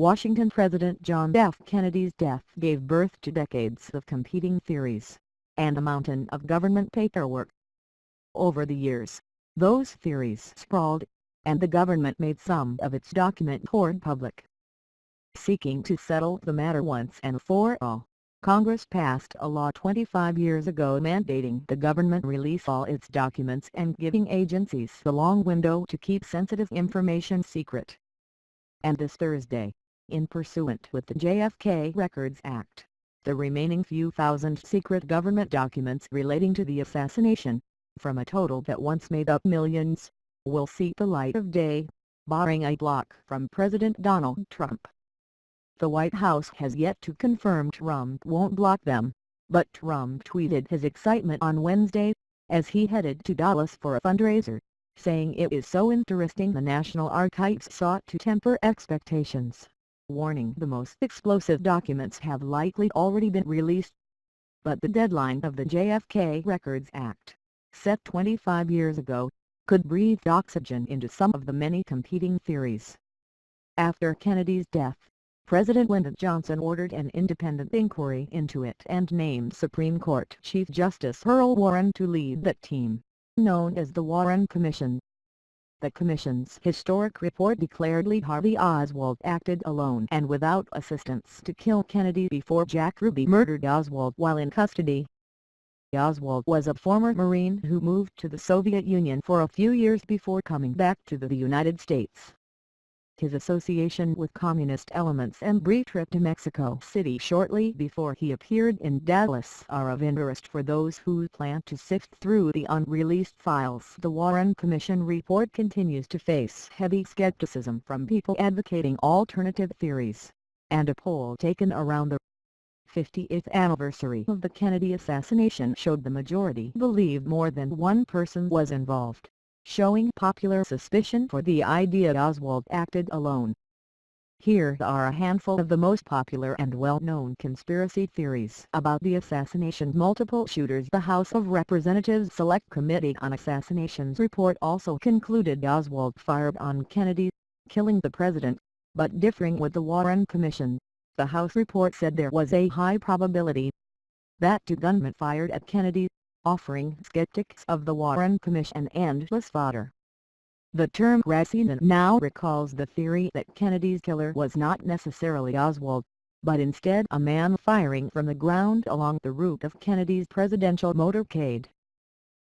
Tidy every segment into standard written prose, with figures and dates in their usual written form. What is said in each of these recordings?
Washington President John F. Kennedy's death gave birth to decades of competing theories, and a mountain of government paperwork. Over the years, those theories sprawled, and the government made some of its document hoard public. Seeking to settle the matter once and for all, Congress passed a law 25 years ago mandating the government release all its documents and giving agencies the long window to keep sensitive information secret. And this Thursday, in pursuant with the JFK Records Act, the remaining few thousand secret government documents relating to the assassination, from a total that once made up millions, will see the light of day, barring a block from President Donald Trump. The White House has yet to confirm Trump won't block them, but Trump tweeted his excitement on Wednesday, as he headed to Dallas for a fundraiser, saying it is so interesting the National Archives sought to temper expectations, warning the most explosive documents have likely already been released. But the deadline of the JFK Records Act, set 25 years ago, could breathe oxygen into some of the many competing theories. After Kennedy's death, President Lyndon Johnson ordered an independent inquiry into it and named Supreme Court Chief Justice Earl Warren to lead that team, known as the Warren Commission. The Commission's historic report declared Lee Harvey Oswald acted alone and without assistance to kill Kennedy before Jack Ruby murdered Oswald while in custody. Oswald was a former Marine who moved to the Soviet Union for a few years before coming back to the United States. His association with communist elements and brief trip to Mexico City shortly before he appeared in Dallas are of interest for those who plan to sift through the unreleased files. The Warren Commission report continues to face heavy skepticism from people advocating alternative theories, and a poll taken around the 50th anniversary of the Kennedy assassination showed the majority believed more than one person was involved, showing popular suspicion for the idea Oswald acted alone. Here are a handful of the most popular and well-known conspiracy theories about the assassination. Multiple shooters. The House of Representatives Select Committee on Assassinations report also concluded Oswald fired on Kennedy, killing the president, but differing with the Warren Commission. The House report said there was a high probability that two gunmen fired at Kennedy, offering skeptics of the Warren Commission endless fodder. The term Grassina now recalls the theory that Kennedy's killer was not necessarily Oswald, but instead a man firing from the ground along the route of Kennedy's presidential motorcade.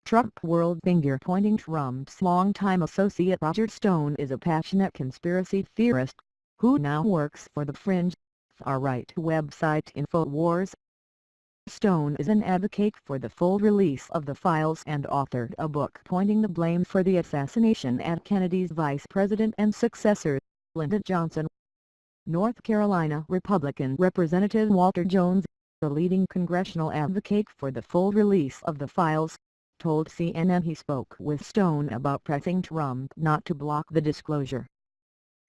Trump world finger-pointing. Trump's longtime associate Roger Stone is a passionate conspiracy theorist, who now works for the fringe, far-right website InfoWars. Stone is an advocate for the full release of the files and authored a book pointing the blame for the assassination at Kennedy's vice president and successor, Lyndon Johnson. North Carolina Republican Representative Walter Jones, the leading congressional advocate for the full release of the files, told CNN he spoke with Stone about pressing Trump not to block the disclosure.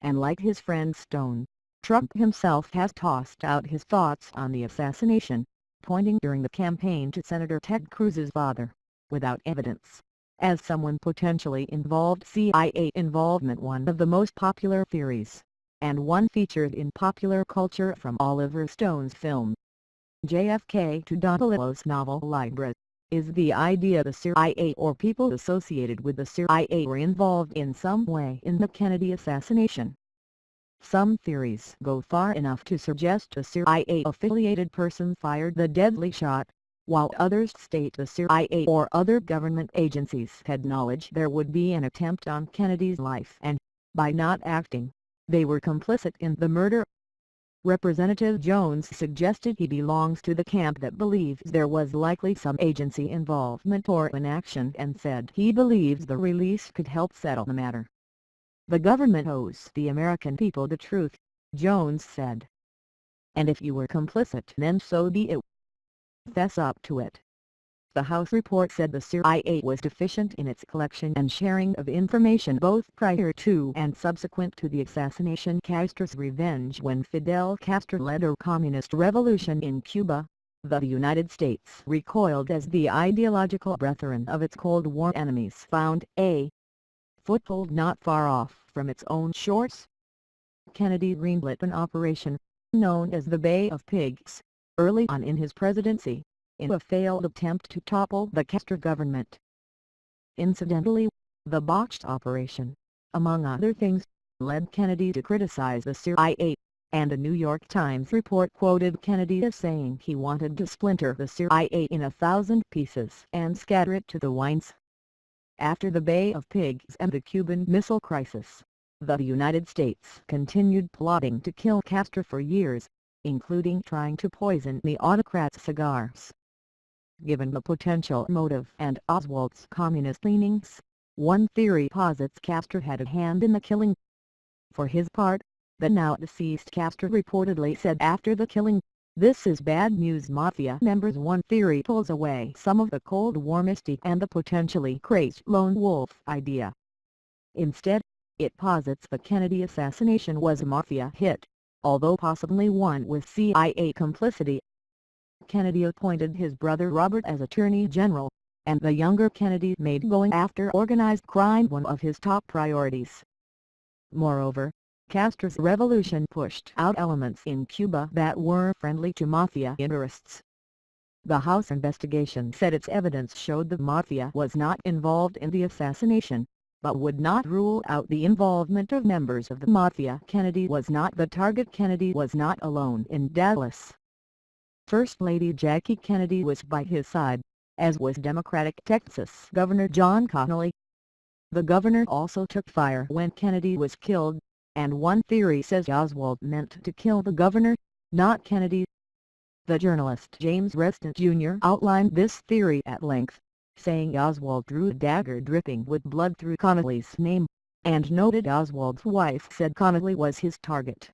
And like his friend Stone, Trump himself has tossed out his thoughts on the assassination, pointing during the campaign to Senator Ted Cruz's father, without evidence, as someone potentially involved. CIA involvement. One of the most popular theories, and one featured in popular culture from Oliver Stone's film JFK to Don DeLillo's novel Libra, is the idea the CIA or people associated with the CIA were involved in some way in the Kennedy assassination. Some theories go far enough to suggest a CIA-affiliated person fired the deadly shot, while others state the CIA or other government agencies had knowledge there would be an attempt on Kennedy's life and, by not acting, they were complicit in the murder. Representative Jones suggested he belongs to the camp that believes there was likely some agency involvement or inaction and said he believes the release could help settle the matter. The government owes the American people the truth, Jones said. And if you were complicit, then so be it. Fess up to it. The House report said the CIA was deficient in its collection and sharing of information both prior to and subsequent to the assassination. Castro's revenge. When Fidel Castro led a communist revolution in Cuba, the United States recoiled as the ideological brethren of its Cold War enemies found a foothold not far off from its own shores. Kennedy greenlit an operation, known as the Bay of Pigs, early on in his presidency, in a failed attempt to topple the Castro government. Incidentally, the botched operation, among other things, led Kennedy to criticize the CIA, and a New York Times report quoted Kennedy as saying he wanted to splinter the CIA in 1,000 pieces and scatter it to the winds. After the Bay of Pigs and the Cuban Missile Crisis, the United States continued plotting to kill Castro for years, including trying to poison the autocrat's cigars. Given the potential motive and Oswald's communist leanings, one theory posits Castro had a hand in the killing. For his part, the now-deceased Castro reportedly said after the killing, "This is bad news, Mafia members." One theory pulls away some of the Cold War mystique and the potentially crazed lone wolf idea. Instead, it posits the Kennedy assassination was a Mafia hit, although possibly one with CIA complicity. Kennedy appointed his brother Robert as Attorney General, and the younger Kennedy made going after organized crime one of his top priorities. Moreover, Castro's revolution pushed out elements in Cuba that were friendly to Mafia interests. The House investigation said its evidence showed the Mafia was not involved in the assassination, but would not rule out the involvement of members of the Mafia. Kennedy was not the target. Kennedy was not alone in Dallas. First Lady Jackie Kennedy was by his side, as was Democratic Texas Governor John Connally. The governor also took fire when Kennedy was killed, and one theory says Oswald meant to kill the governor, not Kennedy. The journalist James Reston Jr. outlined this theory at length, saying Oswald drew a dagger dripping with blood through Connally's name, and noted Oswald's wife said Connally was his target.